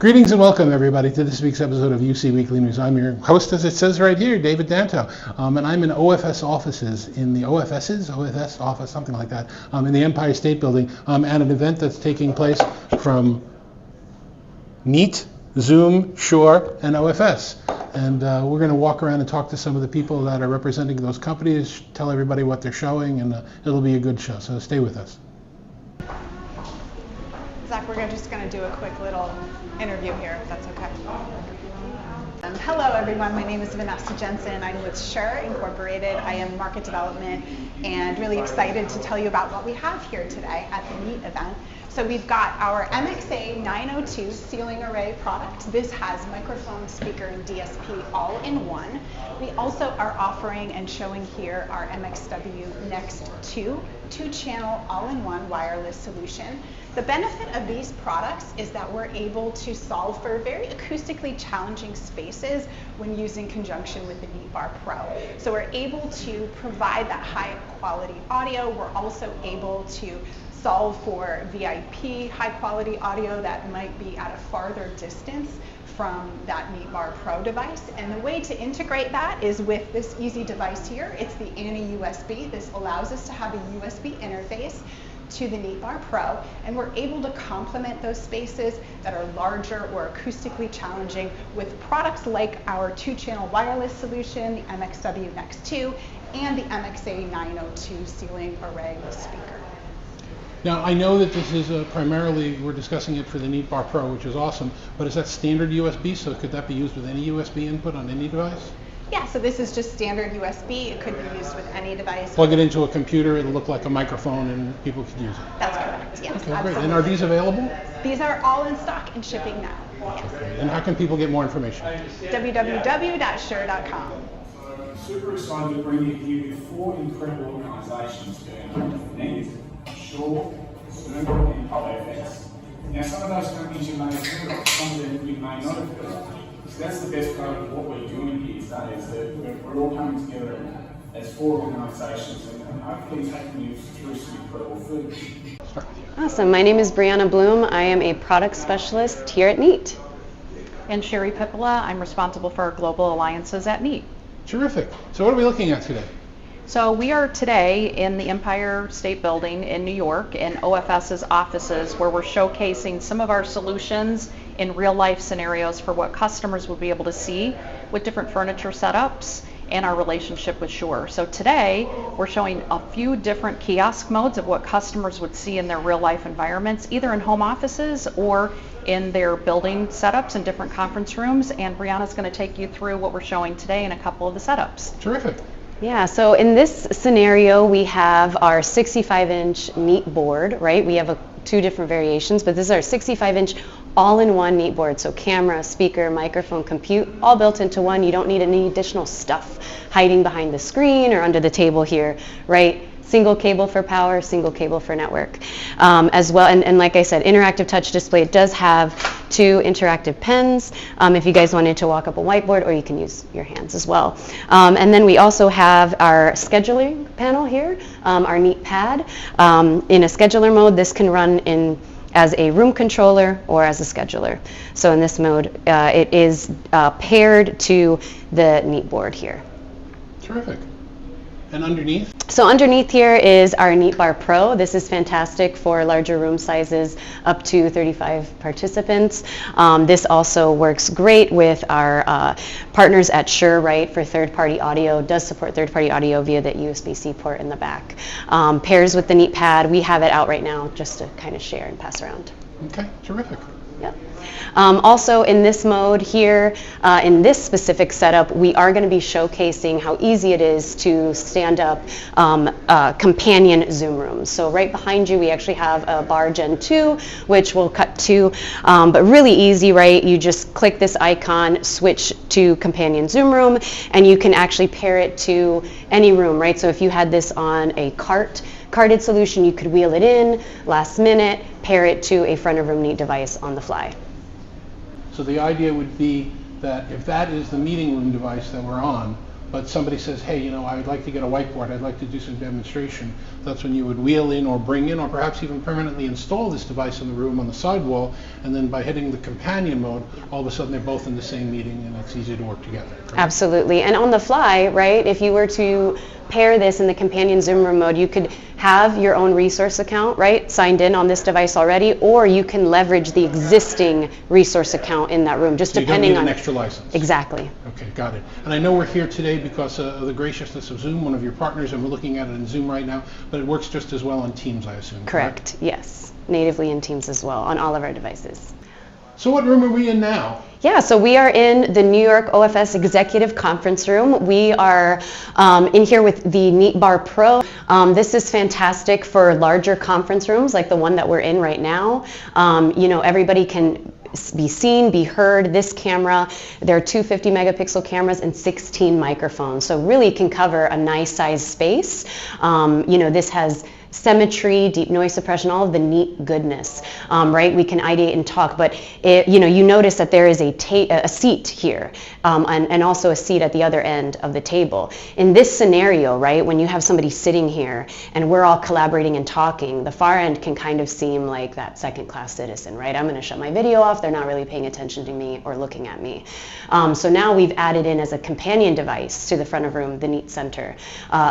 Greetings and welcome, everybody, to this week's episode of UC Weekly News. I'm your host, as it says right here, David Danto, and I'm in OFS offices, in the OFS office, something like that, in the Empire State Building, at an event that's taking place from Neat, Zoom, Shure, and OFS. And we're going to walk around and talk to some of the people that are representing those companies, tell everybody what they're showing, and it'll be a good show, so stay with us. Zach, we're just going to do a quick little interview here, if that's okay. Hello, everyone. My name is Vanessa Jensen. I'm with Shure Incorporated. I am market development and really excited to tell you about what we have here today at the Neat event. So we've got our MXA 902 ceiling array product. This has microphone, speaker, and DSP all in one. We also are offering and showing here our MXW Next 2 two-channel all-in-one wireless solution. The benefit of these products is that we're able to solve for very acoustically challenging spaces when used in conjunction with the NeatBar Pro. So we're able to provide that high quality audio. We're also able to solve for VIP high quality audio that might be at a farther distance from that NeatBar Pro device. And the way to integrate that is with this easy device here. It's the Ani-USB. This allows us to have a USB interface to the NeatBar Pro, and we're able to complement those spaces that are larger or acoustically challenging with products like our two-channel wireless solution, the MXW Next 2, and the MXA 902 ceiling array speaker. Now, I know that this is primarily, we're discussing it for the NeatBar Pro, which is awesome, but is that standard USB, so could that be used with any USB input on any device? Yeah, so this is just standard USB. It could be used with any device. Plug it into a computer, it'll look like a microphone, and people could use it. That's correct, yes. Okay, great. And are these available? These are all in stock and shipping now. Yes. Okay. And how can people get more information? www.shure.com. Super excited to bring you here with 4 incredible organisations doing Neat, Shure, Zoom, and OFS. Now, some of those companies you may have heard of, some of them you may not have heard of. So that's the best part of what we're doing here today, is that we're all coming together as 4 organisations and hopefully taking you through some incredible food. Awesome. My name is Brianna Bloom. I am a product specialist here at Neat. And Sherry Pippola. I'm responsible for our global alliances at Neat. Terrific. So what are we looking at today? So we are today in the Empire State Building in New York in OFS's offices, where we're showcasing some of our solutions in real life scenarios for what customers will be able to see with different furniture setups and our relationship with Shure. So today we're showing a few different kiosk modes of what customers would see in their real life environments, either in home offices or in their building setups in different conference rooms. And Brianna's going to take you through what we're showing today in a couple of the setups. Terrific. Yeah, so in this scenario, we have our 65-inch Neat board, right? We have 2 different variations, but this is our 65-inch all-in-one Neat board. So camera, speaker, microphone, compute, all built into one. You don't need any additional stuff hiding behind the screen or under the table here, right? Single cable for power, single cable for network. As well, and like I said, interactive touch display. It does have 2 interactive pens if you guys wanted to walk up a whiteboard, or you can use your hands as well. And then we also have our scheduling panel here, our Neat pad. In a scheduler mode, this can run in as a room controller or as a scheduler. So in this mode, it is paired to the Neat board here. Terrific. And underneath? So underneath here is our NeatBar Pro. This is fantastic for larger room sizes, up to 35 participants. This also works great with our partners at Shure, right, for third-party audio. It does support third-party audio via the USB-C port in the back. Pairs with the Neat pad. We have it out right now just to kind of share and pass around. Okay, terrific. Yep. Also in this mode here, in this specific setup, we are going to be showcasing how easy it is to stand up companion Zoom rooms. So right behind you, we actually have a bar Gen 2, which we'll cut to, but really easy, right? You just click this icon, switch to companion Zoom room, and you can actually pair it to any room, right? So if you had this on a carded solution, you could wheel it in last minute, pair it to a front of room Neat device on the fly. So the idea would be that if that is the meeting room device that we're on, but somebody says, hey, you know, I'd like to get a whiteboard, I'd like to do some demonstration, that's when you would wheel in or bring in or perhaps even permanently install this device in the room on the sidewall, and then by hitting the companion mode, all of a sudden they're both in the same meeting and it's easy to work together. Correct? Absolutely. And on the fly, right, if you were to pair this in the companion Zoom room mode, you could have your own resource account, right, signed in on this device already, or you can leverage the existing resource account in that room, just so depending you don't need on an extra license. Exactly. Okay, got it. And I know we're here today because of the graciousness of Zoom, one of your partners, and we're looking at it in Zoom right now, but it works just as well on Teams, I assume. Correct. Yes, natively in Teams as well on all of our devices. So what room are we in now? Yeah, so we are in the New York OFS Executive Conference Room. We are in here with the Neat Bar Pro. This is fantastic for larger conference rooms like the one that we're in right now. You know, everybody can be seen, be heard. This camera, there are two 50 megapixel cameras and 16 microphones, so really can cover a nice size space. You know, this has symmetry, deep noise suppression, all of the neat goodness, right? We can ideate and talk, but you know, you notice that there is a seat here, and also a seat at the other end of the table. In this scenario, right, when you have somebody sitting here and we're all collaborating and talking, the far end can kind of seem like that second-class citizen, right? I'm going to shut my video off. They're not really paying attention to me or looking at me. So now we've added in as a companion device to the front of room the Neat Center.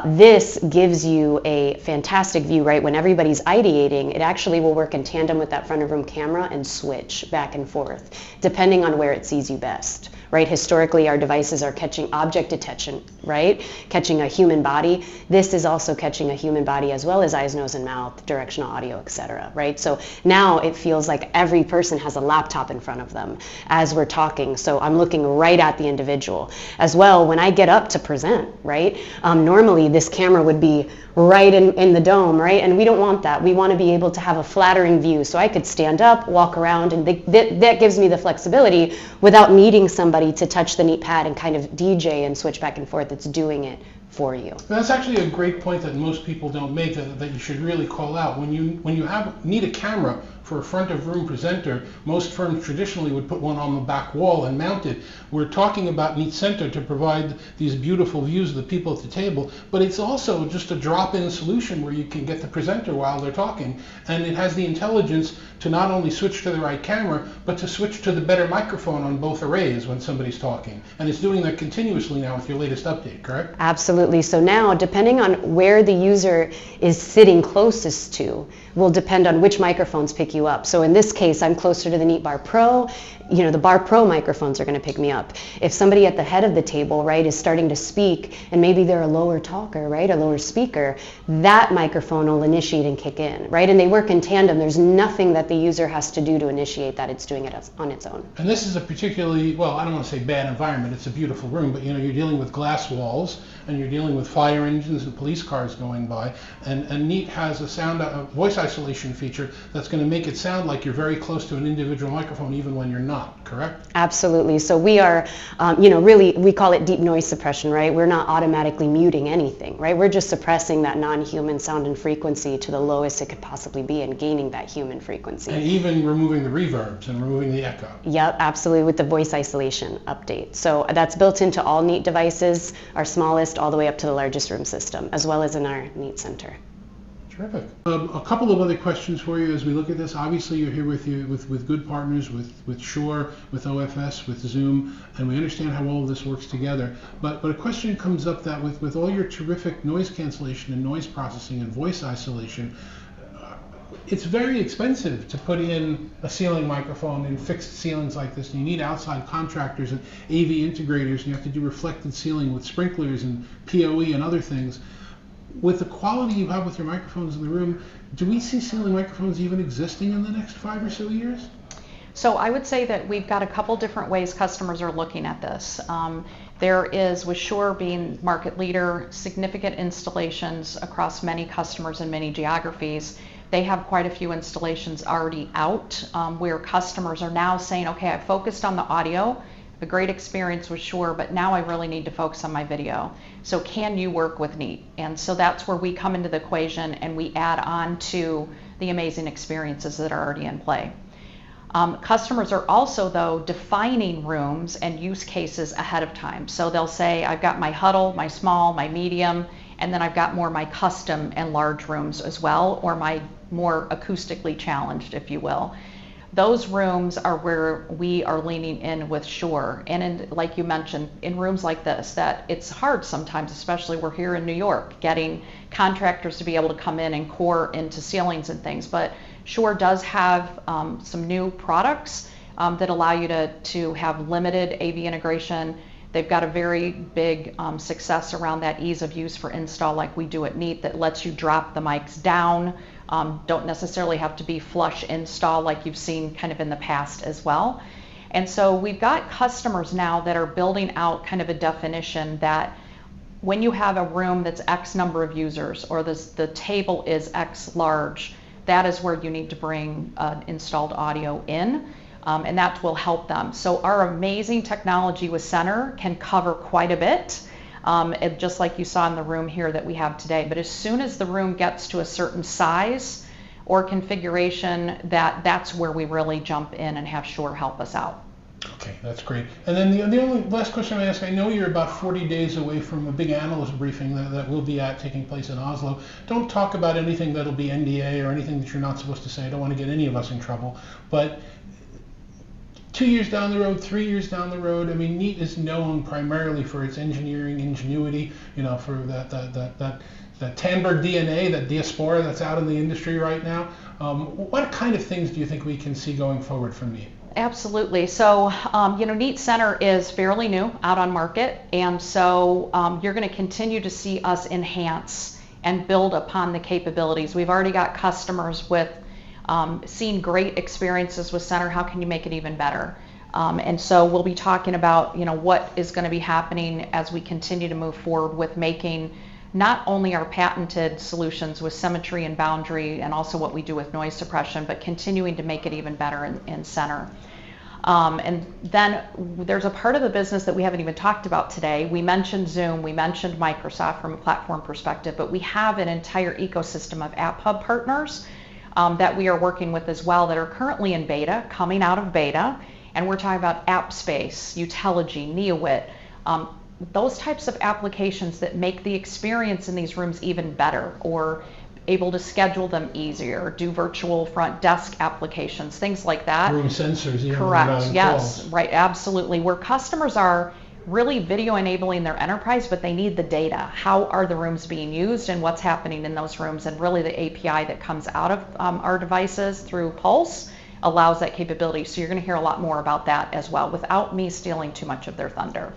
This gives you a fantastic view, right? When everybody's ideating, it actually will work in tandem with that front of room camera and switch back and forth, depending on where it sees you best, right? Historically, our devices are catching object detection, right? Catching a human body. This is also catching a human body as well as eyes, nose, and mouth, directional audio, etc., right? So now it feels like every person has a laptop in front of them as we're talking. So I'm looking right at the individual. As well, when I get up to present, right? Normally this camera would be right in the dome, right? And we don't want that. We want to be able to have a flattering view. So I could stand up, walk around, and that gives me the flexibility without needing somebody to touch the Neat pad and kind of DJ and switch back and forth. It's doing it for you. That's actually a great point that most people don't make, that you should really call out. When you need a camera for a front of room presenter, most firms traditionally would put one on the back wall and mount it. We're talking about Neat Center to provide these beautiful views of the people at the table, but it's also just a drop-in solution where you can get the presenter while they're talking, and it has the intelligence to not only switch to the right camera, but to switch to the better microphone on both arrays when somebody's talking. And it's doing that continuously now with your latest update, correct? Absolutely. So now, depending on where the user is sitting closest to, will depend on which microphones pick you up. So in this case, I'm closer to the Neat Bar Pro. You know, the Bar Pro microphones are going to pick me up. If somebody at the head of the table, right, is starting to speak, and maybe they're a lower talker, right, a lower speaker, that microphone will initiate and kick in, right? And they work in tandem. There's nothing that the user has to do to initiate that. It's doing it on its own. And this is a particularly, well, I don't want to say bad environment. It's a beautiful room, but you know, you're dealing with glass walls, and you're dealing with fire engines and police cars going by, and Neat has a voice isolation feature that's going to make it sound like you're very close to an individual microphone even when you're not, correct? Absolutely. So we are, you know, really, we call it deep noise suppression, right? We're not automatically muting anything, right? We're just suppressing that non-human sound and frequency to the lowest it could possibly be and gaining that human frequency. And even removing the reverbs and removing the echo. Yep, absolutely, with the voice isolation update. So that's built into all Neat devices, our smallest all the way up to the largest room system, as well as in our Neat Center. Terrific. A couple of other questions for you as we look at this. Obviously, you're here with good partners, with Shure, with OFS, with Zoom, and we understand how all of this works together. But a question comes up that with all your terrific noise cancellation and noise processing and voice isolation, it's very expensive to put in a ceiling microphone in fixed ceilings like this. And you need outside contractors and AV integrators, and you have to do reflected ceiling with sprinklers and PoE and other things. With the quality you have with your microphones in the room, do we see ceiling microphones even existing in the next 5 or so years? So I would say that we've got a couple different ways customers are looking at this. There is, with Shure being market leader, significant installations across many customers in many geographies. They have quite a few installations already out where customers are now saying, okay, I focused on the audio, a great experience with Shure, but now I really need to focus on my video. So can you work with Neat? And so that's where we come into the equation and we add on to the amazing experiences that are already in play. Customers are also, though, defining rooms and use cases ahead of time. So they'll say, I've got my huddle, my small, my medium, and then I've got more my custom and large rooms as well, or my more acoustically challenged, if you will. Those rooms are where we are leaning in with Shure. And like you mentioned, in rooms like this, that it's hard sometimes, especially we're here in New York, getting contractors to be able to come in and core into ceilings and things. But Shure does have some new products that allow you to have limited AV integration. They've got a very big success around that ease of use for install, like we do at Neat, that lets you drop the mics down. Don't necessarily have to be flush install like you've seen kind of in the past as well. And so we've got customers now that are building out kind of a definition that when you have a room that's X number of users, or the table is X large, that is where you need to bring installed audio in, and that will help them. So our amazing technology with Center can cover quite a bit. Just like you saw in the room here that we have today. But as soon as the room gets to a certain size or configuration, that's where we really jump in and have Shure help us out. Okay, that's great. And then the only last question I ask, I know you're about 40 days away from a big analyst briefing that will be taking place in Oslo. Don't talk about anything that'll be NDA or anything that you're not supposed to say. I don't want to get any of us in trouble. But 2 years down the road, 3 years down the road, I mean, Neat is known primarily for its engineering ingenuity, you know, for that Tandberg DNA, that diaspora that's out in the industry right now. What kind of things do you think we can see going forward from Neat? Absolutely. So, Neat Center is fairly new out on market, and so you're going to continue to see us enhance and build upon the capabilities. We've already got customers with seen great experiences with Center. How can you make it even better? And so we'll be talking about, what is going to be happening as we continue to move forward with making not only our patented solutions with symmetry and boundary, and also what we do with noise suppression, but continuing to make it even better in Center. And then there's a part of the business that we haven't even talked about today. We mentioned Zoom, we mentioned Microsoft from a platform perspective, but we have an entire ecosystem of App Hub partners that we are working with as well, that are currently in beta, coming out of beta, and we're talking about AppSpace, Utelligy, Neowit, those types of applications that make the experience in these rooms even better, or able to schedule them easier, do virtual front desk applications, things like that. Room sensors, yeah. Correct, yes, right, absolutely. Where customers are really video enabling their enterprise, but they need the data. How are the rooms being used and what's happening in those rooms? And really the API that comes out of our devices through Pulse allows that capability. So you're going to hear a lot more about that as well, without me stealing too much of their thunder.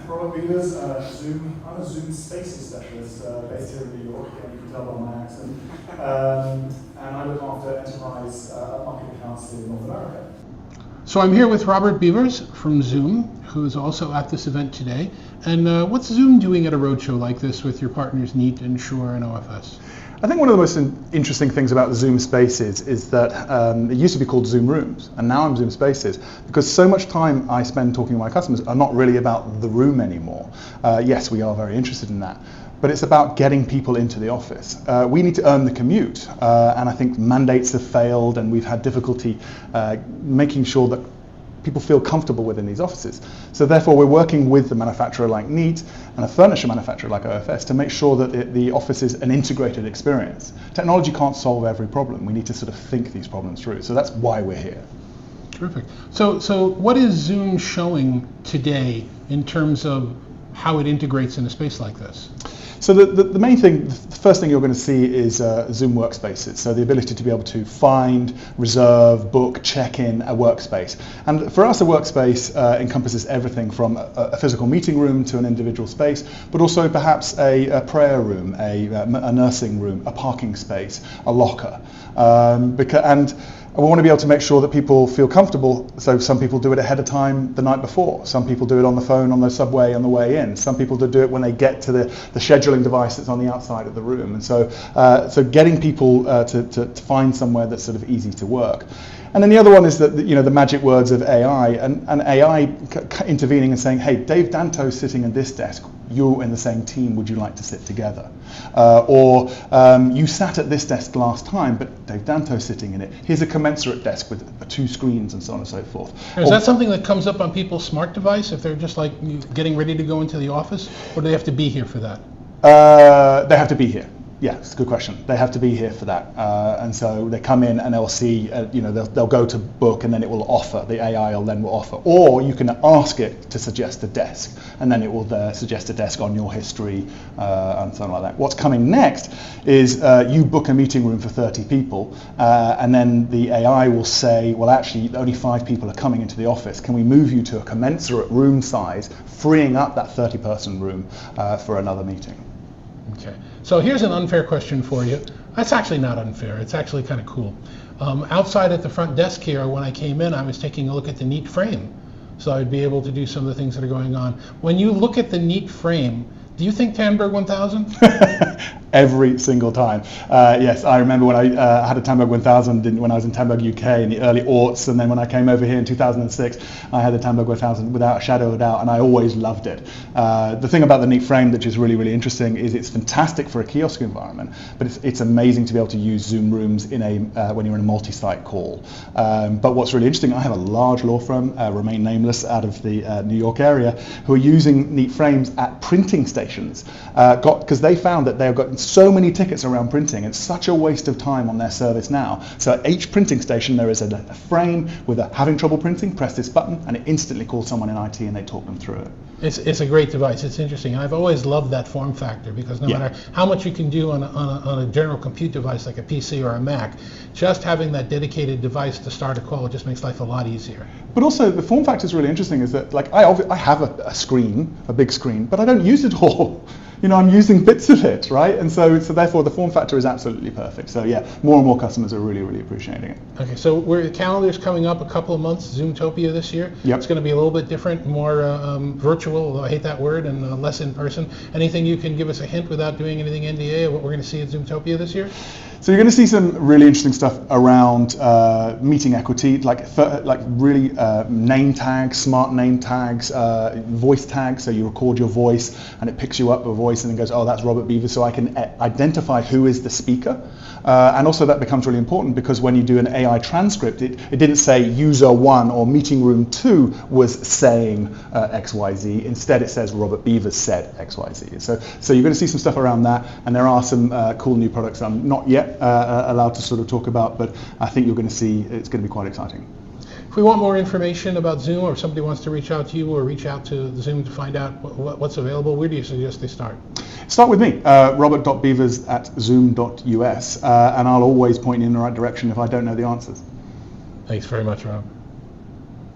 Robert Beavers, Zoom. I'm a Zoom Spaces specialist based here in New York, and you can tell by my accent. And I look after enterprise upmarket accounts in North America. So I'm here with Robert Beavers from Zoom, who is also at this event today. And what's Zoom doing at a roadshow like this with your partners Neat and Shure and OFS? I think one of the most interesting things about Zoom Spaces is that it used to be called Zoom Rooms, and now I'm Zoom Spaces, because so much time I spend talking to my customers are not really about the room anymore. Yes, we are very interested in that, but it's about getting people into the office. We need to earn the commute, and I think mandates have failed, and we've had difficulty making sure that people feel comfortable within these offices. So therefore we're working with the manufacturer like Neat and a furniture manufacturer like OFS to make sure that the office is an integrated experience. Technology can't solve every problem. We need to sort of think these problems through. So that's why we're here. Terrific. So what is Zoom showing today in terms of how it integrates in a space like this? So the main thing, the first thing you're going to see is Zoom Workspaces. So the ability to be able to find, reserve, book, check in a workspace. And for us, a workspace encompasses everything from a physical meeting room to an individual space, but also perhaps a prayer room, a nursing room, a parking space, a locker. And we want to be able to make sure that people feel comfortable. So some people do it ahead of time the night before. Some people do it on the phone on the subway on the way in. Some people do it when they get to the scheduling device that's on the outside of the room. And so getting people to find somewhere that's sort of easy to work. And then the other one is that the magic words of AI and AI intervening and saying, hey, Dave Danto's sitting at this desk. you and the same team would you like to sit together? You sat at this desk last time, but Dave Danto's sitting in it. Here's a commensurate desk with 2 screens and so on and so forth. Is that something that comes up on people's smart device if they're just like getting ready to go into the office, or do they have to be here for that? They have to be here. Yeah, it's a good question. They have to be here for that, and so they come in and they'll see, they'll go to book and then it will offer. The AI will offer, or you can ask it to suggest a desk, and then it will suggest a desk on your history and something like that. What's coming next is you book a meeting room for 30 people, and then the AI will say, well, actually, only 5 people are coming into the office. Can we move you to a commensurate room size, freeing up that 30-person room for another meeting? Okay, so here's an unfair question for you. That's actually not unfair. It's actually kind of cool. Outside at the front desk here, when I came in, I was taking a look at the neat frame, so I'd be able to do some of the things that are going on. When you look at the neat frame, do you think Tandberg 1000? Every single time. Yes, I remember when I had a Tandberg 1000 when I was in Tandberg UK in the early aughts, and then when I came over here in 2006, I had the Tandberg 1000 without a shadow of a doubt, and I always loved it. The thing about the neat frame, which is really, really interesting, is it's fantastic for a kiosk environment, but it's amazing to be able to use Zoom rooms in when you're in a multi-site call. But what's really interesting, I have a large law firm, remain nameless, out of the New York area, who are using neat frames at printing stations, because they found that they've got so many tickets around printing. It's such a waste of time on their service now. So at each printing station there is a frame with having trouble printing, press this button, and it instantly calls someone in IT and they talk them through it. It's a great device. It's interesting. I've always loved that form factor, because no matter how much you can do on a general compute device like a PC or a Mac, just having that dedicated device to start a call just makes life a lot easier. But also the form factor is really interesting, is that like I have a screen, a big screen, but I don't use it all. I'm using bits of it, right? And so therefore the form factor is absolutely perfect. So yeah, more and more customers are really, really appreciating it. Okay, so the calendar's coming up a couple of months, Zoomtopia this year. Yep. It's going to be a little bit different, more virtual, although I hate that word, and less in person. Anything you can give us a hint without doing anything NDA of what we're going to see at Zoomtopia this year? So you're going to see some really interesting stuff around meeting equity, like really name tags, smart name tags, voice tags. So you record your voice and it picks you up a voice and then goes, oh, that's Robert Beaver, so I can identify who is the speaker. And also that becomes really important, because when you do an AI transcript, it didn't say user 1 or meeting room 2 was saying XYZ. Instead it says Robert Beaver said XYZ. So you're going to see some stuff around that, and there are some cool new products I'm not yet allowed to sort of talk about, but I think you're going to see it's going to be quite exciting. If we want more information about Zoom, or if somebody wants to reach out to you or reach out to Zoom to find out what's available, where do you suggest they start? Start with me, robert.beavers@zoom.us, and I'll always point you in the right direction if I don't know the answers. Thanks very much, Rob.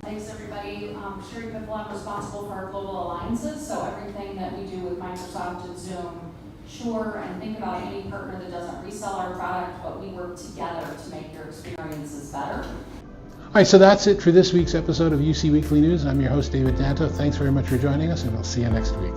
Thanks, everybody. Sure, I'm responsible for our global alliances, so everything that we do with Microsoft and Zoom, Shure, and think about any partner that doesn't resell our product, but we work together to make your experiences better. All right, so that's it for this week's episode of UC Weekly News. I'm your host, David Danto. Thanks very much for joining us, and we'll see you next week.